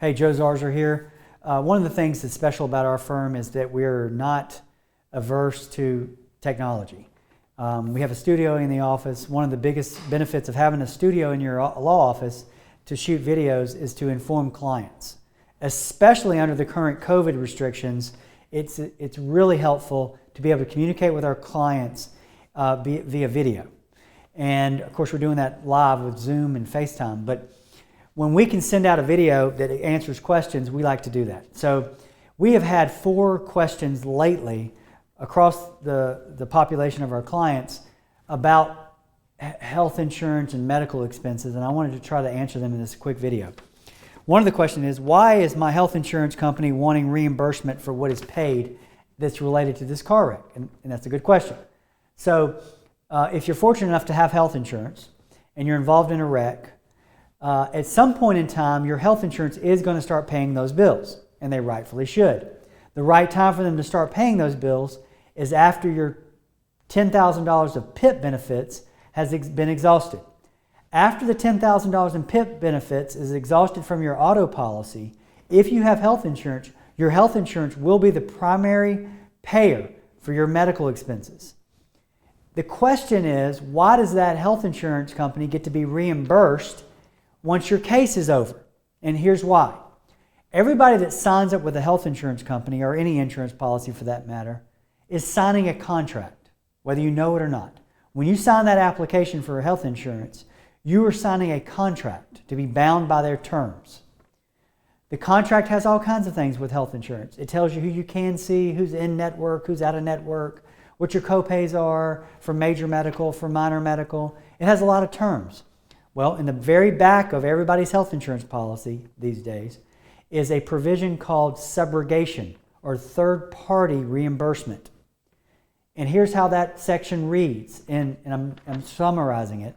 Hey, Joe Zarzaur here. One of the things that's special about our firm is that we're not averse to technology. We have a studio in the office. One of the biggest benefits of having a studio in your law office to shoot videos is to inform clients. Especially under the current COVID restrictions, it's really helpful to be able to communicate with our clients via video. And of course, we're doing that live with Zoom and FaceTime. But when we can send out a video that answers questions, we like to do that. So we have had 4 questions lately across the population of our clients about health insurance and medical expenses, and I wanted to try to answer them in this quick video. One of the questions is, why is my health insurance company wanting reimbursement for what is paid that's related to this car wreck? And that's a good question. So if you're fortunate enough to have health insurance and you're involved in a wreck, at some point in time, your health insurance is going to start paying those bills, and they rightfully should. The right time for them to start paying those bills is after your $10,000 of PIP benefits has been exhausted. After the $10,000 in PIP benefits is exhausted from your auto policy, if you have health insurance, your health insurance will be the primary payer for your medical expenses. The question is, why does that health insurance company get to be reimbursed once your case is over? And here's why. Everybody that signs up with a health insurance company, or any insurance policy for that matter, is signing a contract, whether you know it or not. When you sign that application for health insurance, you are signing a contract to be bound by their terms. The contract has all kinds of things with health insurance. It tells you who you can see, who's in network, who's out of network, what your co-pays are for major medical, for minor medical. It has a lot of terms. Well, in the very back of everybody's health insurance policy these days is a provision called subrogation, or third-party reimbursement. And here's how that section reads, and I'm summarizing it.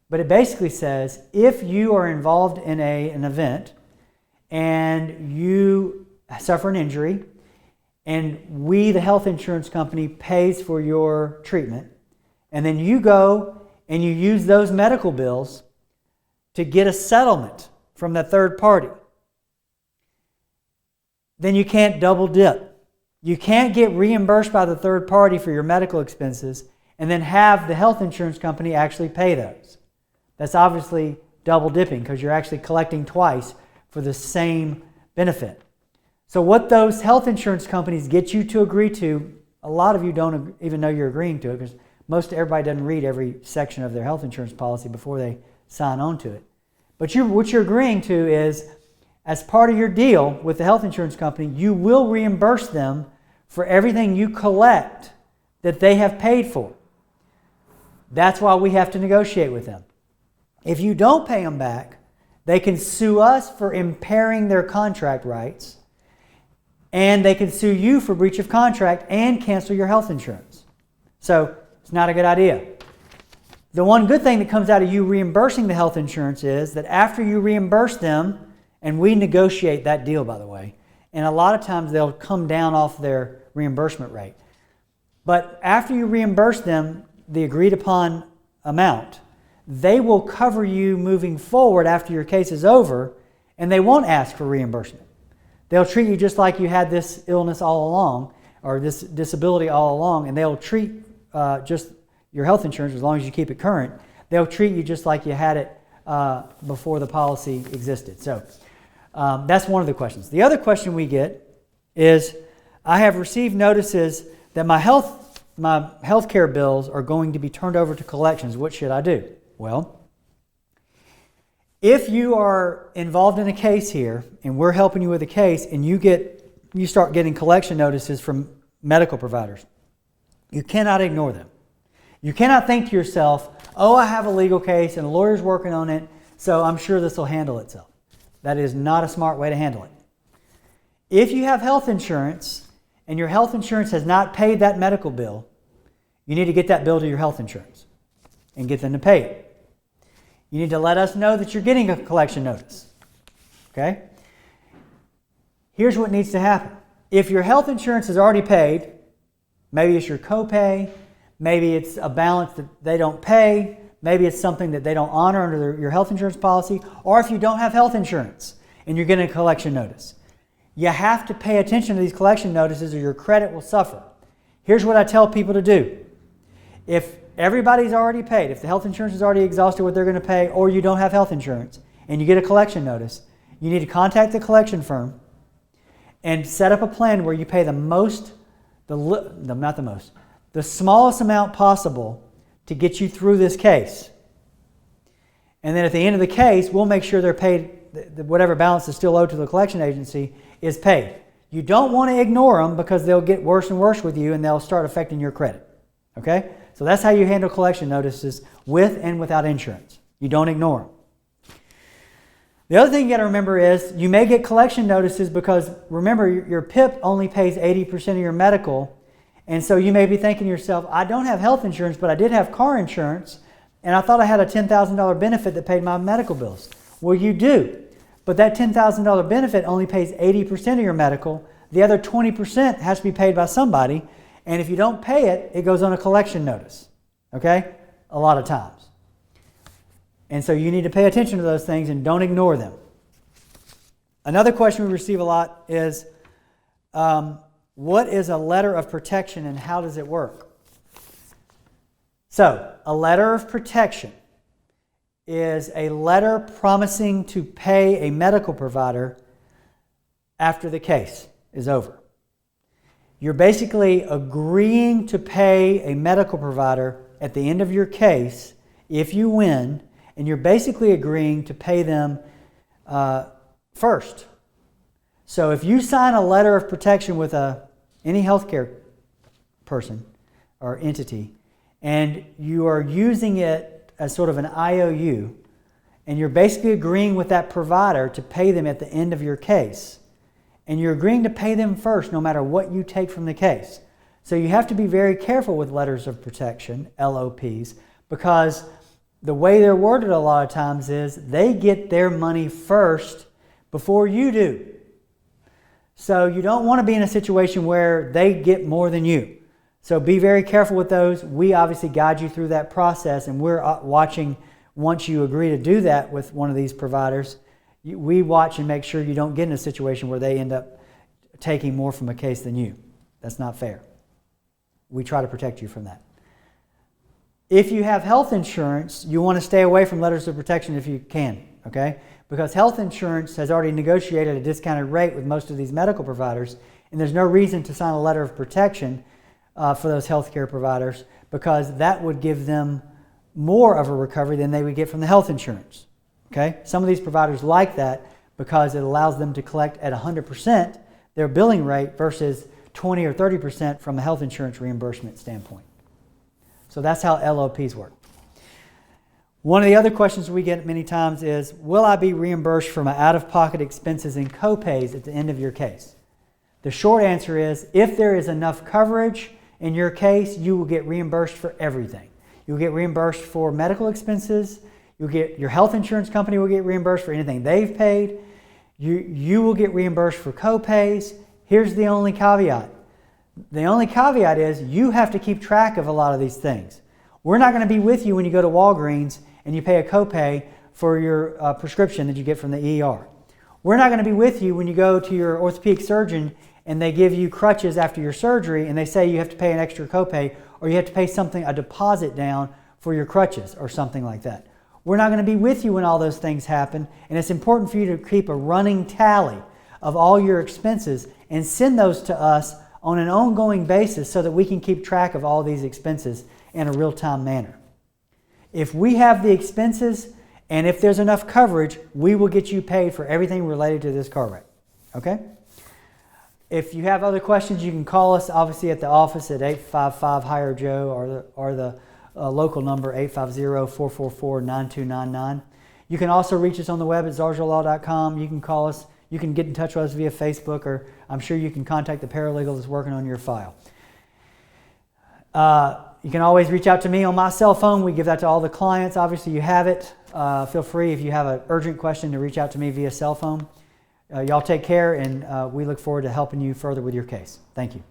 But it basically says, if you are involved in an event and you suffer an injury, and we, the health insurance company, pays for your treatment, and then you go and you use those medical bills to get a settlement from the third party, then you can't double dip. You can't get reimbursed by the third party for your medical expenses and then have the health insurance company actually pay those. That's obviously double dipping, because you're actually collecting twice for the same benefit. So what those health insurance companies get you to agree to, a lot of you don't even know you're agreeing to it, because everybody doesn't read every section of their health insurance policy before they sign on to it. But what you're agreeing to is, as part of your deal with the health insurance company, you will reimburse them for everything you collect that they have paid for. That's why we have to negotiate with them. If you don't pay them back, they can sue us for impairing their contract rights, and they can sue you for breach of contract and cancel your health insurance. So it's not a good idea. The one good thing that comes out of you reimbursing the health insurance is that after you reimburse them, and we negotiate that deal, by the way, and a lot of times they'll come down off their reimbursement rate. But after you reimburse them the agreed upon amount, they will cover you moving forward after your case is over, and they won't ask for reimbursement. They'll treat you just like you had this illness all along, or this disability all along, and they'll treat just your health insurance, as long as you keep it current, they'll treat you just like you had it before the policy existed. So that's one of the questions. The other question we get is, I have received notices that my health care bills are going to be turned over to collections. What should I do? Well, if you are involved in a case here, and we're helping you with a case, and you start getting collection notices from medical providers, you cannot ignore them. You cannot think to yourself, oh, I have a legal case and a lawyer's working on it, so I'm sure this will handle itself. That is not a smart way to handle it. If you have health insurance and your health insurance has not paid that medical bill, you need to get that bill to your health insurance and get them to pay it. You need to let us know that you're getting a collection notice. Okay? Here's what needs to happen. If your health insurance is already paid, maybe it's your copay, maybe it's a balance that they don't pay, maybe it's something that they don't honor under your health insurance policy, or if you don't have health insurance and you're getting a collection notice. You have to pay attention to these collection notices or your credit will suffer. Here's what I tell people to do. If everybody's already paid, if the health insurance is already exhausted what they're going to pay, or you don't have health insurance, and you get a collection notice, you need to contact the collection firm and set up a plan where you pay the smallest amount possible to get you through this case. And then at the end of the case, we'll make sure they're paid, whatever balance is still owed to the collection agency is paid. You don't want to ignore them because they'll get worse and worse with you and they'll start affecting your credit. Okay? So that's how you handle collection notices with and without insurance. You don't ignore them. The other thing you got to remember is you may get collection notices because, remember, your PIP only pays 80% of your medical. And so you may be thinking to yourself, I don't have health insurance, but I did have car insurance, and I thought I had a $10,000 benefit that paid my medical bills. Well, you do. But that $10,000 benefit only pays 80% of your medical. The other 20% has to be paid by somebody. And if you don't pay it, it goes on a collection notice. Okay? A lot of times. And so you need to pay attention to those things and don't ignore them. Another question we receive a lot is, what is a letter of protection and how does it work? So, a letter of protection is a letter promising to pay a medical provider after the case is over. You're basically agreeing to pay a medical provider at the end of your case if you win, and you're basically agreeing to pay them first. So if you sign a letter of protection with any healthcare person or entity, and you are using it as sort of an IOU, and you're basically agreeing with that provider to pay them at the end of your case, and you're agreeing to pay them first no matter what you take from the case. So you have to be very careful with letters of protection, LOPs, because the way they're worded a lot of times is they get their money first before you do. So you don't want to be in a situation where they get more than you. So be very careful with those. We obviously guide you through that process, and we're watching once you agree to do that with one of these providers. We watch and make sure you don't get in a situation where they end up taking more from a case than you. That's not fair. We try to protect you from that. If you have health insurance, you want to stay away from letters of protection if you can, okay? Because health insurance has already negotiated a discounted rate with most of these medical providers, and there's no reason to sign a letter of protection for those healthcare providers, because that would give them more of a recovery than they would get from the health insurance. Okay? Some of these providers like that because it allows them to collect at 100% their billing rate versus 20 or 30% from a health insurance reimbursement standpoint. So that's how LOPs work. One of the other questions we get many times is, will I be reimbursed for my out-of-pocket expenses and co-pays at the end of your case? The short answer is, if there is enough coverage in your case, you will get reimbursed for everything. You'll get reimbursed for medical expenses. Your health insurance company will get reimbursed for anything they've paid. You will get reimbursed for co-pays. Here's the only caveat. The only caveat is you have to keep track of a lot of these things. We're not going to be with you when you go to Walgreens and you pay a copay for your prescription that you get from the ER. We're not going to be with you when you go to your orthopedic surgeon and they give you crutches after your surgery and they say you have to pay an extra copay or you have to pay a deposit down for your crutches or something like that. We're not going to be with you when all those things happen, and it's important for you to keep a running tally of all your expenses and send those to us on an ongoing basis so that we can keep track of all these expenses in a real-time manner. If we have the expenses and if there's enough coverage, we will get you paid for everything related to this car wreck. Okay? If you have other questions, you can call us obviously at the office at 855-HIRE-JOE or the local number 850-444-9299. You can also reach us on the web at zarzaurlaw.com. You can call us. You can get in touch with us via Facebook, or I'm sure you can contact the paralegal that's working on your file. You can always reach out to me on my cell phone. We give that to all the clients. Obviously, you have it. Feel free, if you have an urgent question, to reach out to me via cell phone. Y'all take care, and we look forward to helping you further with your case. Thank you.